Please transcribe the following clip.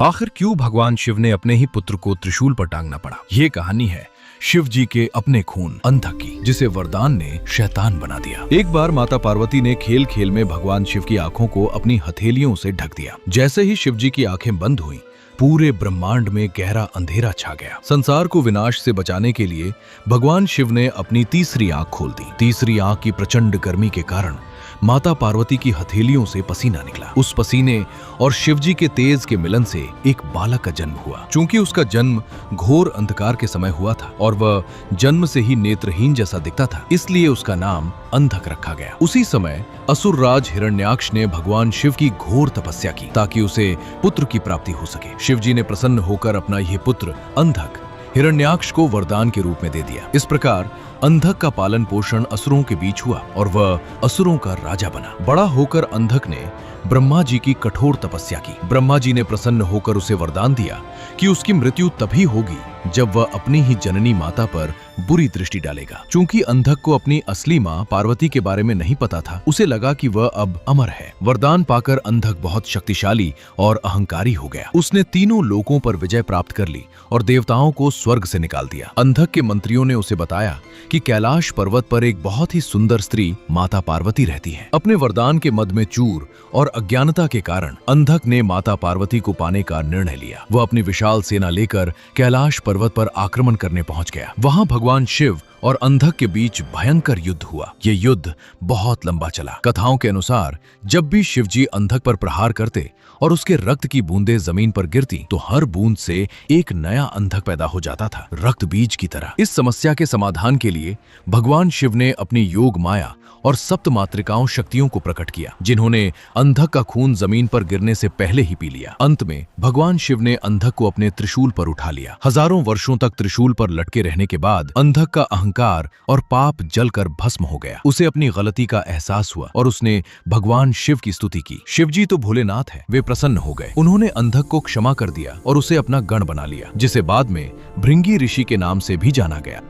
आखिर क्यों भगवान शिव ने अपने ही पुत्र को त्रिशूल पर टांगना पड़ा? ये कहानी है शिव जी के अपने खून अंधक की, जिसे वरदान ने शैतान बना दिया। एक बार माता पार्वती ने खेल खेल में भगवान शिव की आंखों को अपनी हथेलियों से ढक दिया। जैसे ही शिव जी की आंखें बंद हुईं, पूरे ब्रह्मांड में गहरा अंधेरा छा गया। संसार को विनाश से बचाने के लिए भगवान शिव ने अपनी तीसरी आंख खोल दी। तीसरी आंख की प्रचंड गर्मी के कारण माता पार्वती की हथेलियों से पसीना निकला। उस पसीने और शिवजी के तेज के मिलन से एक बालक का जन्म हुआ। चूंकि उसका जन्म घोर अंधकार के समय हुआ था और वह जन्म से ही नेत्रहीन जैसा दिखता था, इसलिए उसका नाम अंधक रखा गया। उसी समय असुर राज हिरण्याक्ष ने भगवान शिव की घोर तपस्या की ताकि उसे पुत्र की प्राप्ति हो सके। शिवजी ने प्रसन्न होकर अपना यह पुत्र अंधक हिरण्याक्ष को वरदान के रूप में दे दिया। इस प्रकार अंधक का पालन पोषण असुरों के बीच हुआ और वह असुरों का राजा बना। बड़ा होकर अंधक ने ब्रह्मा जी की कठोर तपस्या की। ब्रह्मा जी ने प्रसन्न होकर उसे वरदान दिया कि उसकी मृत्यु तभी होगी जब वह अपनी ही जननी माता पर बुरी दृष्टि डालेगा। चूंकि अंधक को अपनी असली मां पार्वती के बारे में नहीं पता था, उसे लगा कि वह अब अमर है। वरदान पाकर अंधक बहुत शक्तिशाली और अहंकारी हो गया। उसने तीनों लोकों पर विजय प्राप्त कर ली और देवताओं को स्वर्ग से निकाल दिया। अंधक के मंत्रियों ने उसे बताया कि कैलाश पर्वत पर एक बहुत ही सुंदर स्त्री माता पार्वती रहती है। अपने वरदान के मद में चूर और अज्ञानता के कारण अंधक ने माता पार्वती को पाने का निर्णय लिया। वह अपनी विशाल सेना लेकर कैलाश पर्वत पर आक्रमण करने पहुंच गया। वहां भगवान शिव और अंधक के बीच भयंकर युद्ध हुआ। ये युद्ध बहुत लंबा चला। कथाओं के अनुसार जब भी शिवजी अंधक पर प्रहार करते और उसके रक्त की बूंदें जमीन पर गिरती, तो हर बूंद से एक नया अंधक पैदा हो जाता था, रक्त बीज की तरह। इस समस्या के समाधान के लिए भगवान शिव ने अपनी योग माया और सप्त मातृकाओं शक्तियों को प्रकट किया, जिन्होंने अंधक का खून जमीन पर गिरने से पहले ही पी लिया। अंत में भगवान शिव ने अंधक को अपने त्रिशूल पर उठा लिया। हजारों वर्षों तक त्रिशूल पर लटके रहने के बाद अंधक का अहंकार और पाप जलकर भस्म हो गया। उसे अपनी गलती का एहसास हुआ और उसने भगवान शिव की स्तुति की। शिवजी तो भोलेनाथ है, वे प्रसन्न हो गए। उन्होंने अंधक को क्षमा कर दिया और उसे अपना गण बना लिया, जिसे बाद में भृंगी ऋषि के नाम से भी जाना गया।